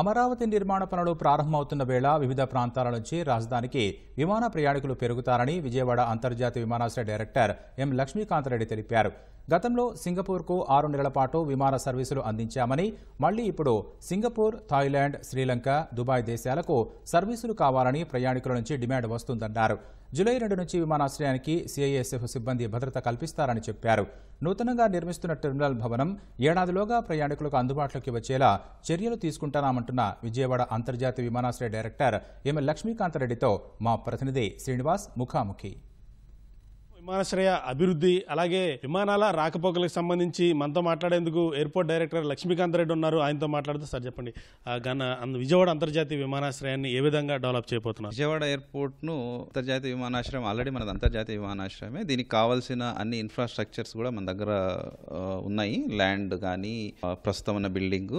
అమరావతి నిర్మాణ పనులు ప్రారంభమవుతున్న వేళ వివిధ ప్రాంతాల నుంచి రాజధానికి విమాన ప్రయాణికులు పెరుగుతారని విజయవాడ అంతర్జాతీయ విమానాశ్రయ డైరెక్టర్ ఎం లక్ష్మీకాంతరెడ్డి తెలిపారు. గతంలో సింగపూర్కు 6 నెలల పాటు విమాన సర్వీసులు అందించామని, మళ్లీ ఇప్పుడు సింగపూర్, థాయిలాండ్, శ్రీలంక, దుబాయ్ దేశాలకు సర్వీసులు కావాలని ప్రయాణికుల నుంచి డిమాండ్ వస్తుందన్నారు. జూలై 2 నుంచి విమానాశ్రయానికి సిఐఎస్ఎఫ్ సిబ్బంది భద్రత కల్పిస్తారని చెప్పారు. నూతనంగా నిర్మిస్తున్న టెర్మినల్ భవనం ఏడాదిలోగా ప్రయాణికులకు అందుబాటులోకి వచ్చేలా చర్యలు తీసుకుంటామంటున్న విజయవాడ అంతర్జాతీయ విమానాశ్రయ డైరెక్టర్ ఎం లక్ష్మీకాంతరెడ్డితో మా ప్రతినిధి శ్రీనివాస్ ముఖాముఖి. విమానాశ్రయ అభివృద్ధి అలాగే విమానాల రాకపోకలకు సంబంధించి మనతో మాట్లాడేందుకు ఎయిర్పోర్ట్ డైరెక్టర్ లక్ష్మీకాంతరెడ్డి ఉన్నారు. ఆయనతో మాట్లాడుతూ సార్ చెప్పండి, విజయవాడ అంతర్జాతీయ విమానాశ్రయాన్ని ఏ విధంగా డెవలప్ చేయబోతున్నారు? విజయవాడ ఎయిర్పోర్ట్ను అంతర్జాతీయ విమానాశ్రయం ఆల్రెడీ మనది అంతర్జాతీయ విమానాశ్రయమే. దీనికి కావాల్సిన అన్ని ఇన్ఫ్రాస్ట్రక్చర్స్ కూడా మన దగ్గర ఉన్నాయి. ల్యాండ్ కానీ ప్రస్తుతం ఉన్న బిల్డింగ్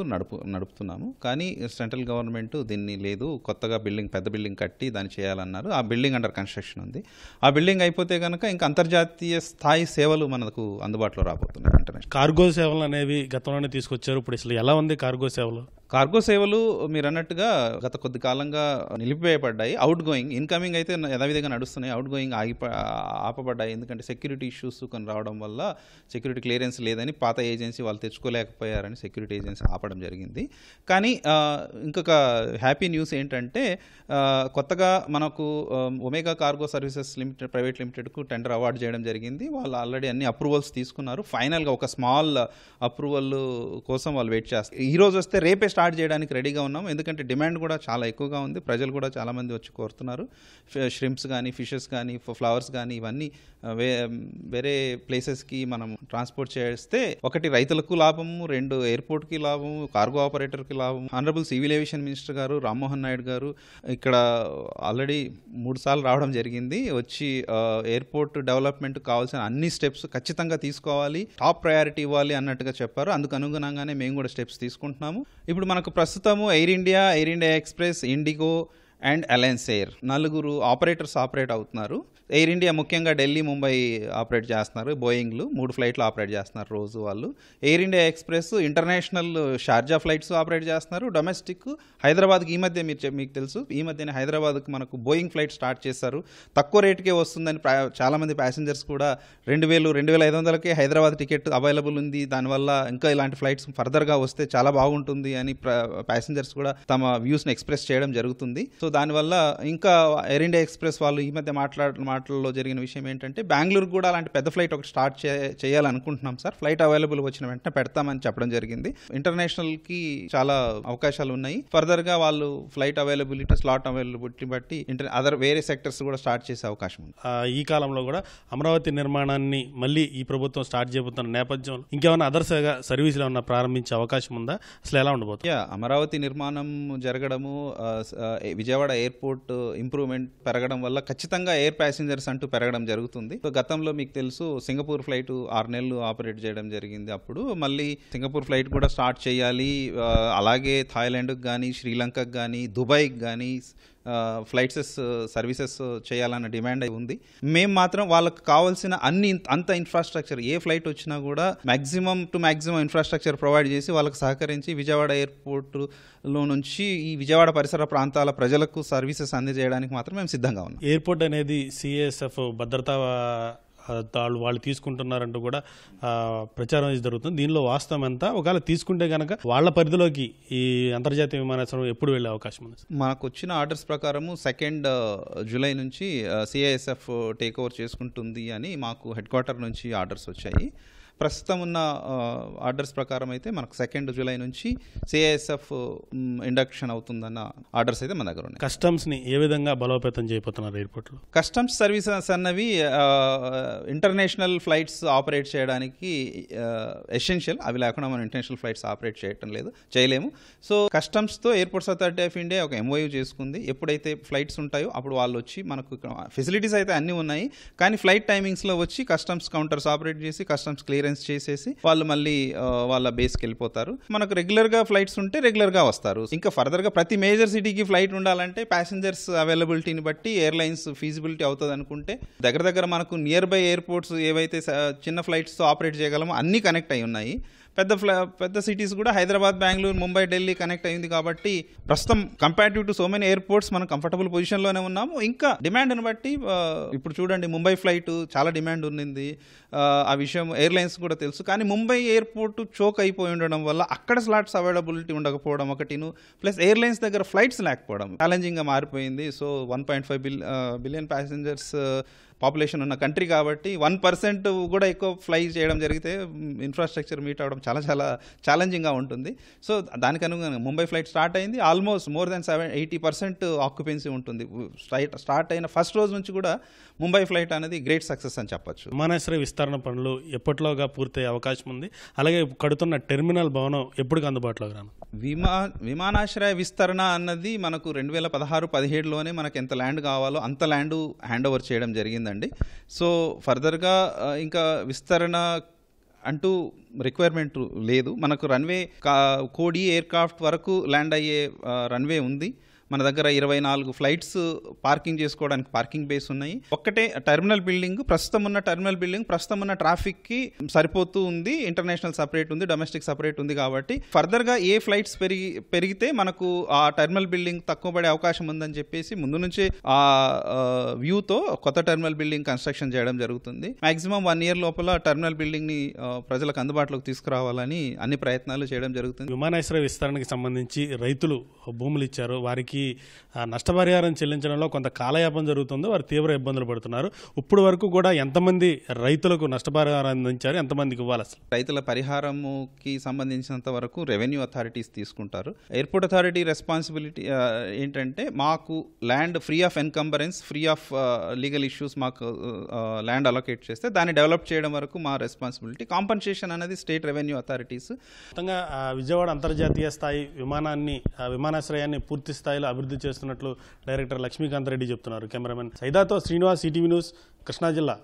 నడుపుతున్నాము. కానీ సెంట్రల్ గవర్నమెంట్ దీన్ని లేదు, కొత్తగా పెద్ద బిల్డింగ్ కట్టి దాన్ని చేయాలన్నారు. ఆ బిల్డింగ్ అండర్ కన్స్ట్రక్షన్ ఉంది. ఆ బిల్డింగ్ అయిపోతే కనుక ఇంకా అంతర్జాతీయ స్థాయి సేవలు మనకు అందుబాటులో రాబోతున్నాయి. ఇంటర్నేషనల్ కార్గో సేవలు అనేవి గతంలోనే తీసుకొచ్చారు. ఇప్పుడు అసలు ఎలా ఉంది కార్గో సేవలు? కార్గో సేవలు మీరు అన్నట్టుగా గత కొద్ది కాలంగా నిలిపివేయబడ్డాయి. అవుట్ గోయింగ్, ఇన్కమింగ్ అయితే యథావిధిగా నడుస్తున్నాయి. అవుట్ గోయింగ్ ఆపబడ్డాయి. ఎందుకంటే సెక్యూరిటీ ఇష్యూస్ కొన్ని రావడం వల్ల సెక్యూరిటీ క్లియరెన్స్ లేదని పాత ఏజెన్సీ వాళ్ళు తెచ్చుకోలేకపోయారని సెక్యూరిటీ ఏజెన్సీ ఆపడం జరిగింది. కానీ ఇంకొక హ్యాపీ న్యూస్ ఏంటంటే కొత్తగా మనకు ఒమేగా కార్గో సర్వీసెస్ ప్రైవేట్ లిమిటెడ్కు టెండర్ అవార్డు చేయడం జరిగింది. వాళ్ళు ఆల్రెడీ అన్ని అప్రూవల్స్ తీసుకున్నారు. ఫైనల్గా ఒక స్మాల్ అప్రూవల్ కోసం వాళ్ళు వెయిట్ చేస్తారు. ఈ రోజు వస్తే రేపే స్టార్ట్ చేయడానికి రెడీగా ఉన్నాం. ఎందుకంటే డిమాండ్ కూడా చాలా ఎక్కువగా ఉంది. ప్రజలు కూడా చాలామంది వచ్చి కోరుతున్నారు. ష్రింప్స్ కానీ, ఫిషెస్ కానీ, ఫ్లవర్స్ కానీ ఇవన్నీ వేరే ప్లేసెస్కి మనం ట్రాన్స్పోర్ట్ చేస్తే ఒకటి రైతులకు లాభము, 2 ఎయిర్పోర్ట్కి లాభము, కార్గో ఆపరేటర్కి లాభం. ఆనరబుల్ సివిల్ ఏవియేషన్ మినిస్టర్ గారు రామ్మోహన్ నాయుడు గారు ఇక్కడ ఆల్రెడీ 3 సార్లు రావడం జరిగింది. వచ్చి ఎయిర్పోర్ట్ డెవలప్మెంట్ కావాల్సిన అన్ని స్టెప్స్ ఖచ్చితంగా తీసుకోవాలి, టాప్ ప్రయారిటీ ఇవ్వాలి అన్నట్టుగా చెప్పారు. అందుకు అనుగుణంగానే మేము కూడా స్టెప్స్ తీసుకుంటున్నాము. ఇప్పుడు మనకు ప్రస్తుతము air India express, IndiGo and alliance air 4 operators operate అవుతున్నారు. ఎయిర్ ఇండియా ముఖ్యంగా ఢిల్లీ, ముంబై ఆపరేట్ చేస్తున్నారు. బోయింగ్లు 3 ఫ్లైట్లు ఆపరేట్ చేస్తున్నారు రోజు వాళ్ళు. Air India express international Sharjah flights operate చేస్తున్నారు. డొమెస్టిక్ హైదరాబాద్కి ఈ మధ్య మీకు తెలుసు, ఈ మధ్యనే హైదరాబాద్కి మనకు బోయింగ్ ఫ్లైట్ స్టార్ట్ చేశారు. తక్కువ రేటుకే వస్తుందని చాలామంది ప్యాసింజర్స్ కూడా 2,000-2,500కే హైదరాబాద్ టికెట్ అవైలబుల్ ఉంది. దానివల్ల ఇంకా ఇలాంటి ఫ్లైట్స్ ఫర్దర్గా వస్తే చాలా బాగుంటుంది అని ప్యాసింజర్స్ కూడా తమ వ్యూస్ని ఎక్స్ప్రెస్ చేయడం జరుగుతుంది. సో దానివల్ల ఇంకా ఎయిర్ ఇండియా ఎక్స్ప్రెస్ వాళ్ళు ఈ మధ్య మాటల్లో జరిగిన విషయం ఏంటంటే బెంగళూరు కూడా అలాంటి పెద్ద ఫ్లైట్ ఒకటి స్టార్ట్ చేయాలనుకుంటున్నాం సార్. ఫ్లైట్ అవైలబుల్ వచ్చిన వెంటనే పెడతామని చెప్పడం జరిగింది. ఇంటర్నేషనల్కి చాలా అవకాశాలు ఉన్నాయి. ఫర్దర్గా వాళ్ళు ఫ్లైట్ అవైలబిలిటీ, స్లాట్ అవైలబిలిటీ బట్టి వేరే సెక్టర్స్ కూడా స్టార్ట్ చేసే అవకాశం ఉంది. ఈ కాలంలో కూడా అమరావతి నిర్మాణాన్ని మళ్ళీ ఈ ప్రభుత్వం స్టార్ట్ చేయబోతున్న నేపథ్యంలో ఇంకేమైనా అదర్ సర్వీసులు ఏమన్నా ప్రారంభించే అవకాశం ఉందా? అసలు ఎలా ఉండబోతుంది? అమరావతి నిర్మాణం జరగడము, విజయవాడ ఎయిర్పోర్ట్ ఇంప్రూవ్మెంట్ పెరగడం వల్ల ఖచ్చితంగా ఎయిర్ ప్యాసింజర్స్ అంటూ పెరగడం జరుగుతుంది. సో గతంలో మీకు తెలుసు సింగపూర్ ఫ్లైట్ 6 నెలలు ఆపరేట్ చేయడం జరిగింది. అప్పుడు మళ్ళీ సింగపూర్ ఫ్లైట్ కూడా స్టార్ట్ చేయాలి. అలాగే థాయిలాండ్కి కానీ, శ్రీలంకకు కానీ, దుబాయ్కి కానీ సర్వీసెస్ చేయాలన్న డిమాండ్ ఉంది. మేము మాత్రం వాళ్ళకి కావాల్సిన అంత ఇన్ఫ్రాస్ట్రక్చర్, ఏ ఫ్లైట్ వచ్చినా కూడా మ్యాక్సిమం ఇన్ఫ్రాస్ట్రక్చర్ ప్రొవైడ్ చేసి వాళ్ళకి సహకరించి విజయవాడ ఎయిర్పోర్ట్లో నుంచి ఈ విజయవాడ పరిసర ప్రాంతాల ప్రజలకు సర్వీసెస్ అందజేయడానికి మాత్రం మేము సిద్ధంగా ఉన్నాం. ఎయిర్పోర్ట్ అనేది సిఐఎస్ఎఫ్ భద్రతా వాళ్ళు తీసుకుంటున్నారంటూ కూడా ప్రచారం జరుగుతుంది. దీనిలో వాస్తవం ఎంత? ఒకవేళ తీసుకుంటే కనుక వాళ్ళ పరిధిలోకి ఈ అంతర్జాతీయ విమానాశ్రయం ఎప్పుడు వెళ్ళే అవకాశం ఉంది? మనకు వచ్చిన ఆర్డర్స్ ప్రకారము 2 జూలై నుంచి సిఐఎస్ఎఫ్ టేక్ ఓవర్ చేసుకుంటుంది అని మాకు హెడ్ క్వార్టర్ నుంచి ఆర్డర్స్ వచ్చాయి. ప్రస్తుతం ఉన్న ఆర్డర్స్ ప్రకారం అయితే మనకు 2 జూలై నుంచి సిఐఎస్ఎఫ్ ఇండక్షన్ అవుతుందన్న ఆర్డర్స్ అయితే మన దగ్గర ఉన్నాయి. కస్టమ్స్ని ఏ విధంగా బలోపేతం చేయబోతున్నారు ఎయిర్పోర్ట్లో? కస్టమ్స్ సర్వీసెస్ అన్నవి ఇంటర్నేషనల్ ఫ్లైట్స్ ఆపరేట్ చేయడానికి ఎసెన్షియల్. అవి లేకుండా మనం ఇంటర్నేషనల్ ఫ్లైట్స్ ఆపరేట్ చేయలేము. సో కస్టమ్స్తో ఎయిర్పోర్ట్స్ అథారిటీ ఆఫ్ ఇండియా ఒక MOU చేసుకుంది. ఎప్పుడైతే ఫ్లైట్స్ ఉంటాయో అప్పుడు వాళ్ళు వచ్చి మనకు ఫెసిలిటీస్ అయితే అన్నీ ఉన్నాయి, కానీ ఫ్లైట్ టైమింగ్స్లో వచ్చి కస్టమ్స్ కౌంటర్స్ ఆపరేట్ చేసి కస్టమ్స్ క్లియరెన్స్ చేసేసి వాళ్ళు మళ్ళీ వాళ్ళ బేస్కి వెళ్ళిపోతారు. మనకు రెగ్యులర్గా ఫ్లైట్స్ ఉంటే రెగ్యులర్గా వస్తారు. ఇంకా ఫర్దర్గా ప్రతి మేజర్ సిటీకి ఫ్లైట్ ఉండాలంటే ప్యాసింజర్స్ అవైలబిలిటీని బట్టి ఎయిర్లైన్స్ ఫీజిబిలిటీ అవుతుంది అనుకుంటే దగ్గర మనకు నియర్ బై ఎయిర్పోర్ట్స్ ఏవైతే చిన్న ఫ్లైట్స్తో ఆపరేట్ చేయగలమో అన్నీ కనెక్ట్ అయి ఉన్నాయి. పెద్ద సిటీస్ కూడా హైదరాబాద్, బెంగళూరు, ముంబై, ఢిల్లీ కనెక్ట్ అయింది కాబట్టి ప్రస్తుతం comparative to so many airports మనం కంఫర్టబుల్ పొజిషన్లోనే ఉన్నాము. ఇంకా డిమాండ్ని బట్టి ఇప్పుడు చూడండి, ముంబై ఫ్లైట్ చాలా డిమాండ్ ఉన్నింది. ఆ విషయం ఎయిర్లైన్స్ కూడా తెలుసు. కానీ ముంబై ఎయిర్పోర్ట్ చోక్ అయిపోయి ఉండడం వల్ల అక్కడ స్లాట్స్ అవైలబిలిటీ ఉండకపోవడం ఒకటిను, ప్లస్ ఎయిర్లైన్స్ దగ్గర ఫ్లైట్స్ లేకపోవడం ఛాలెంజింగ్గా మారిపోయింది. సో 1.5 బిలియన్ ప్యాసింజర్స్ పాపులేషన్ ఉన్న కంట్రీ కాబట్టి 1% కూడా ఎక్కువ ఫ్లై చేయడం జరిగితే ఇన్ఫ్రాస్ట్రక్చర్ మీట్ అవ్వడం చాలా చాలా ఛాలెంజింగ్గా ఉంటుంది. సో దానికి అనుగుణంగా ముంబై ఫ్లైట్ స్టార్ట్ అయింది. ఆల్మోస్ట్ మోర్ దెన్ 80% ఆక్యుపెన్సీ ఉంటుంది. స్టార్ట్ అయిన ఫస్ట్ రోజు నుంచి కూడా ముంబై ఫ్లైట్ అనేది గ్రేట్ సక్సెస్ అని చెప్పొచ్చు. విమానాశ్రయ విస్తరణ పనులు ఎప్పటిలోగా పూర్తయ్యే అవకాశం ఉంది? అలాగే కడుతున్న టెర్మినల్ భవనం ఎప్పటికి అందుబాటులోకి రాను? విమానాశ్రయ విస్తరణ అన్నది మనకు 2016-17లోనే మనకు ఎంత ల్యాండ్ కావాలో అంత ల్యాండ్ హ్యాండ్ ఓవర్ చేయడం జరిగిందండి. సో ఫర్దర్గా ఇంకా విస్తరణ అంటూ రిక్వైర్మెంట్ లేదు. మనకు రన్వే కోడి ఎయిర్క్రాఫ్ట్ వరకు ల్యాండ్ అయ్యే రన్వే ఉంది. మన దగ్గర 24 ఫ్లైట్స్ పార్కింగ్ చేసుకోవడానికి పార్కింగ్ బేస్ ఉన్నాయి. ఒక్కటే టెర్మినల్ బిల్డింగ్, ప్రస్తుతం ఉన్న ట్రాఫిక్కి సరిపోతూ ఉంది. ఇంటర్నేషనల్ సపరేట్ ఉంది, డొమెస్టిక్ సపరేట్ ఉంది. కాబట్టి ఫర్దర్గా ఏ ఫ్లైట్స్ పెరిగితే మనకు ఆ టెర్మినల్ బిల్డింగ్ తక్కువ పడే అవకాశం ఉందని చెప్పేసి ముందు నుంచే ఆ వ్యూతో కొత్త టెర్మినల్ బిల్డింగ్ కన్స్ట్రక్షన్ చేయడం జరుగుతుంది. మాక్సిమం 1 year లోపల టెర్మినల్ బిల్డింగ్ని ప్రజలకు అందుబాటులోకి తీసుకురావాలని అన్ని ప్రయత్నాలు చేయడం జరుగుతుంది. విమానాశ్రయ విస్తరణకి సంబంధించి రైతులు భూములు ఇచ్చారు, వారికి నష్టపరిహారం చెల్లించడంలో కొంత కాలయాపన జరుగుతుంది. వారు తీవ్ర ఇబ్బందులు పడుతున్నారు. ఇప్పుడు వరకు కూడా ఎంతమంది రైతులకు నష్టపరిహారం అందించారు, ఎంతమందికి ఇవ్వాలి? అసలు రైతుల పరిహారంకి సంబంధించినంత వరకు రెవెన్యూ అథారిటీస్ తీసుకుంటారు. ఎయిర్పోర్ట్ అథారిటీ రెస్పాన్సిబిలిటీ ఏంటంటే మాకు land free of encumbrance, free of legal issues మాకు ల్యాండ్ అలొకేట్ చేస్తే దాన్ని డెవలప్ చేయడం వరకు మా రెస్పాన్సిబిలిటీ. కాంపన్సేషన్ అనేది స్టేట్ రెవెన్యూ అథారిటీస్. మొత్తంగా విజయవాడ అంతర్జాతీయ స్థాయి విమానాశ్రయాన్ని పూర్తి స్థాయిలో అభివృద్ధి చేస్తున్నట్లు డైరెక్టర్ లక్ష్మీకాంత్ రెడ్డి చెప్తున్నారు. కెమెరామెన్ సైదాతో శ్రీనివాస్, ఈటీవీ న్యూస్, కృష్ణా జిల్లా.